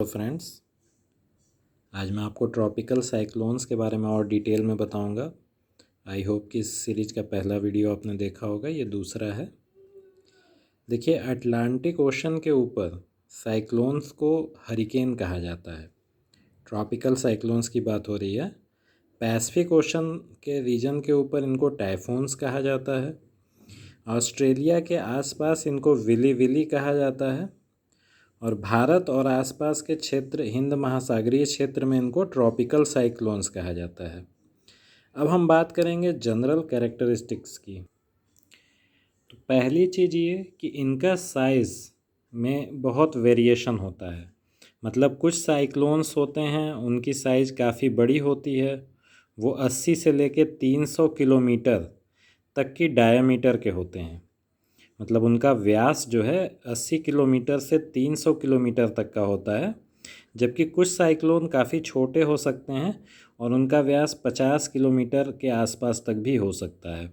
तो फ्रेंड्स, आज मैं आपको ट्रॉपिकल साइक्लोन्स के बारे में और डिटेल में बताऊंगा। आई होप कि इस सीरीज का पहला वीडियो आपने देखा होगा, ये दूसरा है। देखिए, अटलांटिक ओशन के ऊपर साइक्लोन्स को हरिकेन कहा जाता है। ट्रॉपिकल साइक्लोन्स की बात हो रही है। पैसिफिक ओशन के रीजन के ऊपर इनको टाइफून्स कहा जाता है। ऑस्ट्रेलिया के आसपास इनको विली विली कहा जाता है और भारत और आसपास के क्षेत्र, हिंद महासागरीय क्षेत्र में इनको ट्रॉपिकल साइक्लोन्स कहा जाता है। अब हम बात करेंगे जनरल कैरेक्टरिस्टिक्स की। तो पहली चीज़ ये कि इनका साइज़ में बहुत वेरिएशन होता है। मतलब कुछ साइक्लोन्स होते हैं उनकी साइज़ काफ़ी बड़ी होती है, वो 80 से लेके 300 किलोमीटर तक की डायमीटर के होते हैं। मतलब उनका व्यास जो है 80 किलोमीटर से 300 किलोमीटर तक का होता है, जबकि कुछ साइक्लोन काफ़ी छोटे हो सकते हैं और उनका व्यास 50 किलोमीटर के आसपास तक भी हो सकता है।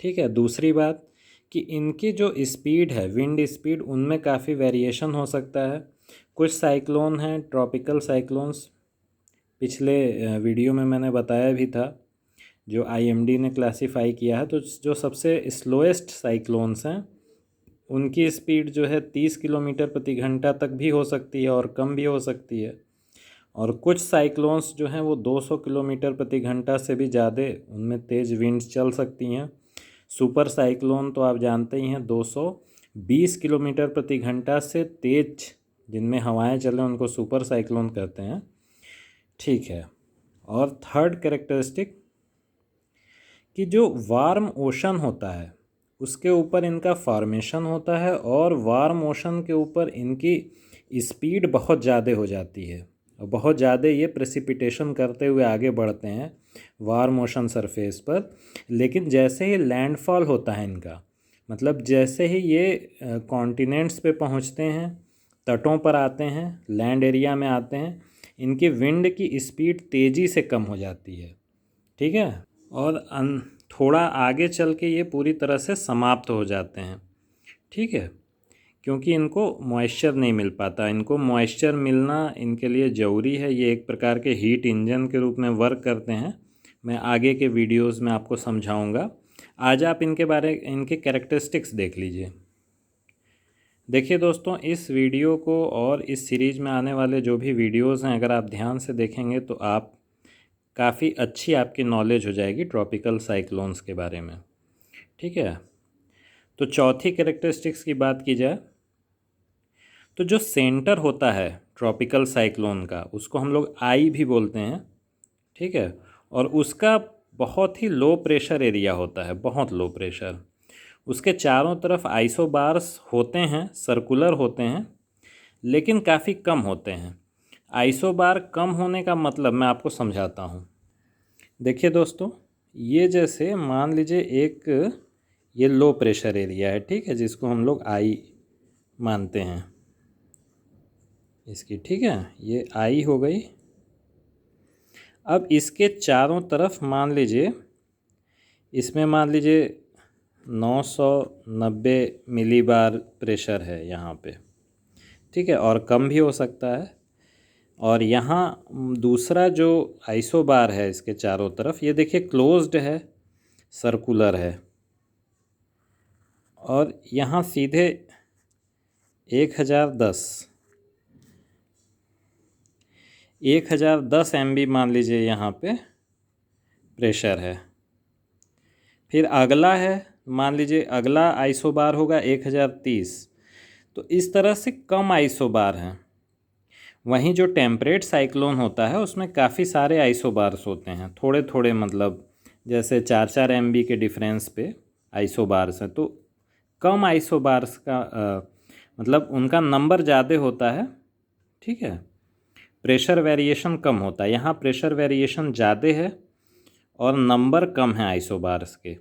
ठीक है। दूसरी बात कि इनकी जो स्पीड है, विंड स्पीड, उनमें काफ़ी वेरिएशन हो सकता है। कुछ साइक्लोन हैं ट्रॉपिकल साइक्लोन्स, पिछले वीडियो में मैंने बताया भी था, जो आईएमडी ने क्लासिफाई किया है। तो जो सबसे स्लोएस्ट साइक्लोन्स हैं उनकी स्पीड जो है 30 किलोमीटर प्रति घंटा तक भी हो सकती है और कम भी हो सकती है। और कुछ साइक्लोन्स जो हैं वो 200 किलोमीटर प्रति घंटा से भी ज़्यादा उनमें तेज़ विंड्स चल सकती हैं। सुपर साइक्लोन तो आप जानते ही हैं, 220 किलोमीटर प्रति घंटा से तेज जिनमें हवाएं चलें उनको सुपर साइक्लोन कहते हैं। ठीक है। और थर्ड कैरेक्टरिस्टिक कि जो वार्म ओशन होता है उसके ऊपर इनका फॉर्मेशन होता है और वार्म ओशन के ऊपर इनकी स्पीड बहुत ज़्यादा हो जाती है और बहुत ज़्यादा ये प्रेसिपिटेशन करते हुए आगे बढ़ते हैं वार्म ओशन सरफेस पर। लेकिन जैसे ही लैंडफॉल होता है इनका, मतलब जैसे ही ये कॉन्टिनेंट्स पे पहुंचते हैं, तटों पर आते हैं, लैंड एरिया में आते हैं, इनकी विंड की स्पीड तेज़ी से कम हो जाती है। ठीक है। और थोड़ा आगे चल के ये पूरी तरह से समाप्त हो जाते हैं। ठीक है। क्योंकि इनको मॉइस्चर नहीं मिल पाता। इनको मॉइस्चर मिलना इनके लिए ज़रूरी है। ये एक प्रकार के हीट इंजन के रूप में वर्क करते हैं। मैं आगे के वीडियोस में आपको समझाऊंगा। आज आप इनके कैरेक्टरिस्टिक्स देख लीजिए। देखिए दोस्तों, इस वीडियो को और इस सीरीज़ में आने वाले जो भी वीडियोस हैं, अगर आप ध्यान से देखेंगे तो आप काफ़ी अच्छी आपकी नॉलेज हो जाएगी ट्रॉपिकल साइक्लोन्स के बारे में। ठीक है। तो चौथी कैरेक्टरिस्टिक्स की बात की जाए तो जो सेंटर होता है ट्रॉपिकल साइक्लोन का, उसको हम लोग आई भी बोलते हैं। ठीक है। और उसका बहुत ही लो प्रेशर एरिया होता है, बहुत लो प्रेशर। उसके चारों तरफ आइसोबार्स होते हैं, सर्कुलर होते हैं, लेकिन काफ़ी कम होते हैं। आइसोबार कम होने का मतलब मैं आपको समझाता हूँ। देखिए दोस्तों, ये जैसे मान लीजिए ये लो प्रेशर एरिया है, ठीक है, जिसको हम लोग आई मानते हैं इसकी। ठीक है, ये आई हो गई। अब इसके चारों तरफ मान लीजिए, इसमें मान लीजिए 990 मिलीबार प्रेशर है यहाँ पे। ठीक है, और कम भी हो सकता है। और यहाँ दूसरा जो आइसोबार है इसके चारों तरफ, ये देखिए क्लोज्ड है, सर्कुलर है, और यहाँ सीधे 1010 MB मान लीजिए यहाँ पे प्रेशर है। फिर अगला है, मान लीजिए अगला आइसोबार होगा 1030। तो इस तरह से कम आइसोबार हैं। वहीं जो टेम्परेट साइक्लोन होता है उसमें काफ़ी सारे आइसोबार्स होते हैं, थोड़े थोड़े, मतलब जैसे 4-4 MB के डिफरेंस पे आइसोबार्स हैं। तो कम आइसोबार्स का मतलब उनका नंबर ज़्यादा होता है। ठीक है, प्रेशर वेरिएशन कम होता है। यहाँ प्रेशर वेरिएशन ज़्यादा है और नंबर कम है आइसोबार्स के।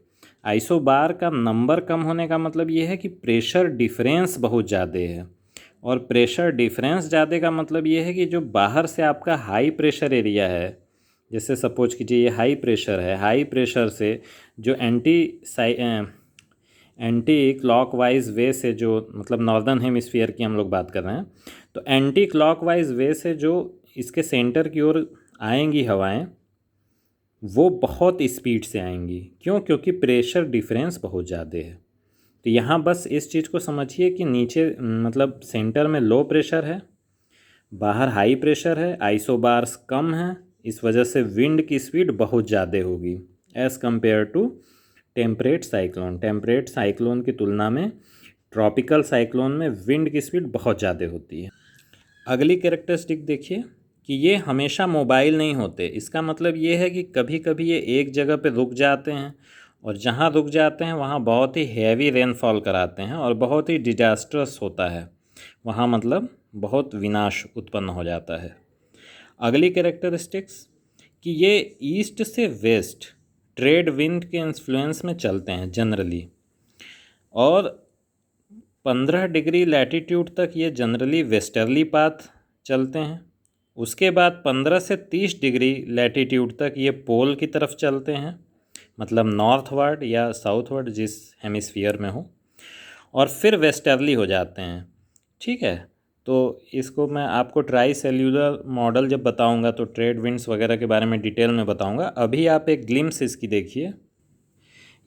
आइसोबार का नंबर कम होने का मतलब ये है कि प्रेशर डिफरेंस बहुत ज़्यादा है। और प्रेशर डिफरेंस ज़्यादा का मतलब ये है कि जो बाहर से आपका हाई प्रेशर एरिया है, जैसे सपोज कीजिए ये हाई प्रेशर है, हाई प्रेशर से जो एंटी क्लॉकवाइज वे से जो, मतलब नॉर्दर्न हेमिस्फीयर की हम लोग बात कर रहे हैं, तो एंटी क्लॉकवाइज वे से जो इसके सेंटर की ओर आएंगी हवाएं, वो बहुत स्पीड से आएंगी। क्यों? क्योंकि प्रेशर डिफरेंस बहुत ज़्यादा है। तो यहाँ बस इस चीज़ को समझिए कि नीचे मतलब सेंटर में लो प्रेशर है, बाहर हाई प्रेशर है, आइसोबार्स कम है, इस वजह से विंड की स्पीड बहुत ज़्यादा होगी as compared to temperate cyclone. Temperate cyclone की तुलना में ट्रॉपिकल साइक्लोन में विंड की स्पीड बहुत ज़्यादा होती है। अगली कैरेक्टरिस्टिक देखिए कि ये हमेशा मोबाइल नहीं होते। इसका मतलब ये है कि कभी कभी ये एक जगह पे रुक जाते हैं, और जहाँ रुक जाते हैं वहाँ बहुत ही हैवी रेनफॉल कराते हैं और बहुत ही डिजास्ट्रस होता है वहाँ, मतलब बहुत विनाश उत्पन्न हो जाता है। अगली कैरेक्टरिस्टिक्स कि ये ईस्ट से वेस्ट ट्रेड विंड के इन्फ्लुएंस में चलते हैं जनरली, और 15 डिग्री लैटीट्यूड तक ये जनरली वेस्टर्ली पाथ चलते हैं। उसके बाद 15 से 30 डिग्री लैटीट्यूड तक ये पोल की तरफ चलते हैं, मतलब नॉर्थवर्ड या साउथवर्ड जिस हेमिस्फीयर में हो, और फिर वेस्टर्ली हो जाते हैं। ठीक है, तो इसको मैं आपको ट्राई सेल्यूलर मॉडल जब बताऊंगा तो ट्रेड विंड्स वगैरह के बारे में डिटेल में बताऊंगा। अभी आप एक ग्लिम्स इसकी देखिए।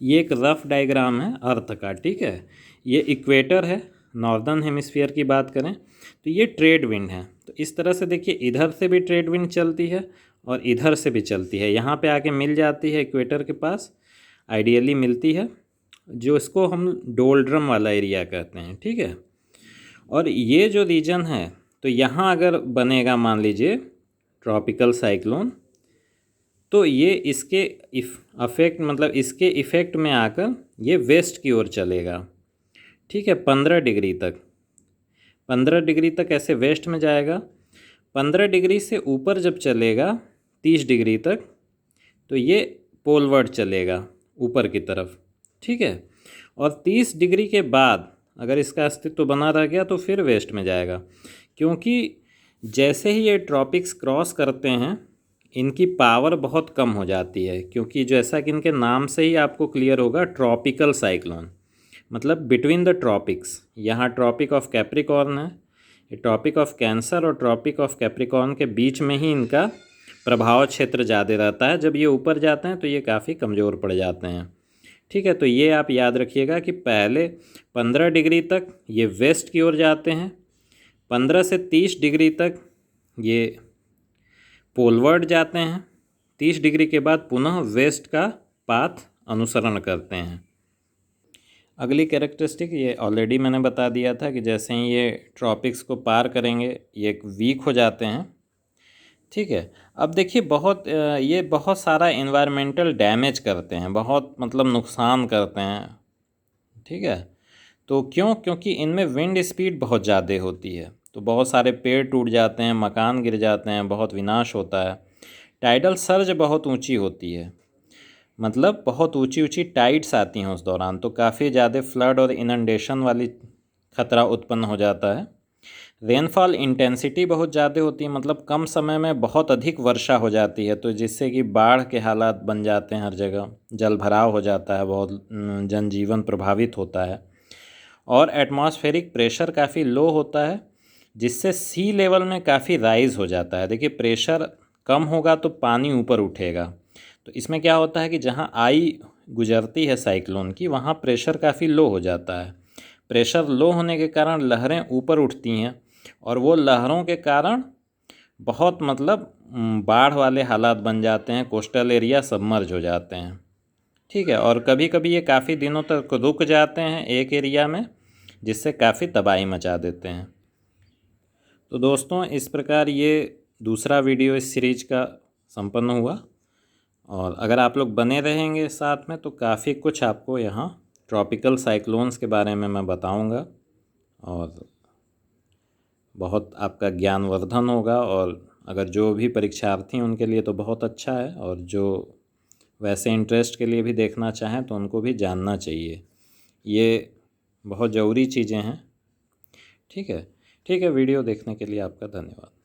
ये एक रफ डायग्राम है अर्थ का। ठीक है, ये इक्वेटर है, नॉर्दर्न हेमिस्फीयर की बात करें तो ये ट्रेड विंड है। तो इस तरह से देखिए, इधर से भी ट्रेड विंड चलती है और इधर से भी चलती है, यहाँ पे आके मिल जाती है इक्वेटर के पास, आइडियली मिलती है, जो इसको हम डोल्ड्रम वाला एरिया कहते हैं। ठीक है, और ये जो रीजन है, तो यहाँ अगर बनेगा मान लीजिए ट्रॉपिकल साइक्लोन, तो ये इसके अफेक्ट, मतलब इसके इफ़ेक्ट में आकर ये वेस्ट की ओर चलेगा। ठीक है, 15 डिग्री तक, 15 डिग्री तक ऐसे वेस्ट में जाएगा। 15 डिग्री से ऊपर जब चलेगा 30 डिग्री तक, तो ये पोलवर्ड चलेगा ऊपर की तरफ। ठीक है, और 30 डिग्री के बाद अगर इसका अस्तित्व बना रह गया तो फिर वेस्ट में जाएगा, क्योंकि जैसे ही ये ट्रॉपिक्स क्रॉस करते हैं इनकी पावर बहुत कम हो जाती है, क्योंकि जैसा कि इनके नाम से ही आपको क्लियर होगा, ट्रॉपिकल साइक्लोन मतलब बिटवीन द ट्रॉपिक्स। यहाँ ट्रॉपिक ऑफ कैप्रिकॉर्न है, ये ट्रॉपिक ऑफ कैंसर और ट्रॉपिक ऑफ कैप्रिकॉर्न के बीच में ही इनका प्रभाव क्षेत्र ज़्यादा रहता है। जब ये ऊपर जाते हैं तो ये काफ़ी कमज़ोर पड़ जाते हैं। ठीक है, तो ये आप याद रखिएगा कि पहले 15 डिग्री तक ये वेस्ट की ओर जाते हैं, 15 से 30 डिग्री तक ये पोलवर्ड जाते हैं, 30 डिग्री के बाद पुनः वेस्ट का पाथ अनुसरण करते हैं। अगली कैरेक्टरिस्टिक ये ऑलरेडी मैंने बता दिया था कि जैसे ही ये ट्रॉपिक्स को पार करेंगे ये वीक हो जाते हैं। ठीक है, अब देखिए ये बहुत सारा एनवायरमेंटल डैमेज करते हैं, बहुत मतलब नुकसान करते हैं। ठीक है, तो क्योंकि इनमें विंड स्पीड बहुत ज़्यादा होती है, तो बहुत सारे पेड़ टूट जाते हैं, मकान गिर जाते हैं, बहुत विनाश होता है। टाइडल सर्ज बहुत ऊंची होती है, मतलब बहुत ऊंची ऊंची टाइड्स आती हैं उस दौरान, तो काफ़ी ज़्यादा फ्लड और इनंडेशन वाली खतरा उत्पन्न हो जाता है। रेनफॉल इंटेंसिटी बहुत ज़्यादा होती है, मतलब कम समय में बहुत अधिक वर्षा हो जाती है, तो जिससे कि बाढ़ के हालात बन जाते हैं, हर जगह जल भराव हो जाता है, बहुत जनजीवन प्रभावित होता है। और एटमॉस्फेरिक प्रेशर काफ़ी लो होता है, जिससे सी लेवल में काफ़ी राइज़ हो जाता है। देखिए, प्रेशर कम होगा तो पानी ऊपर उठेगा, तो इसमें क्या होता है कि जहाँ आई गुजरती है साइक्लोन की, वहाँ प्रेशर काफ़ी लो हो जाता है। प्रेशर लो होने के कारण लहरें ऊपर उठती हैं, और वो लहरों के कारण बहुत मतलब बाढ़ वाले हालात बन जाते हैं, कोस्टल एरिया सबमर्ज हो जाते हैं। ठीक है, और कभी कभी ये काफ़ी दिनों तक रुक जाते हैं एक एरिया में, जिससे काफ़ी तबाही मचा देते हैं। तो दोस्तों, इस प्रकार ये दूसरा वीडियो इस सीरीज का संपन्न हुआ, और अगर आप लोग बने रहेंगे साथ में तो काफ़ी कुछ आपको यहाँ ट्रॉपिकल साइक्लोन्स के बारे में मैं बताऊंगा, और बहुत आपका ज्ञानवर्धन होगा। और अगर जो भी परीक्षार्थी हैं उनके लिए तो बहुत अच्छा है, और जो वैसे इंटरेस्ट के लिए भी देखना चाहें तो उनको भी जानना चाहिए। ये बहुत ज़रूरी चीज़ें हैं। ठीक है, वीडियो देखने के लिए आपका धन्यवाद।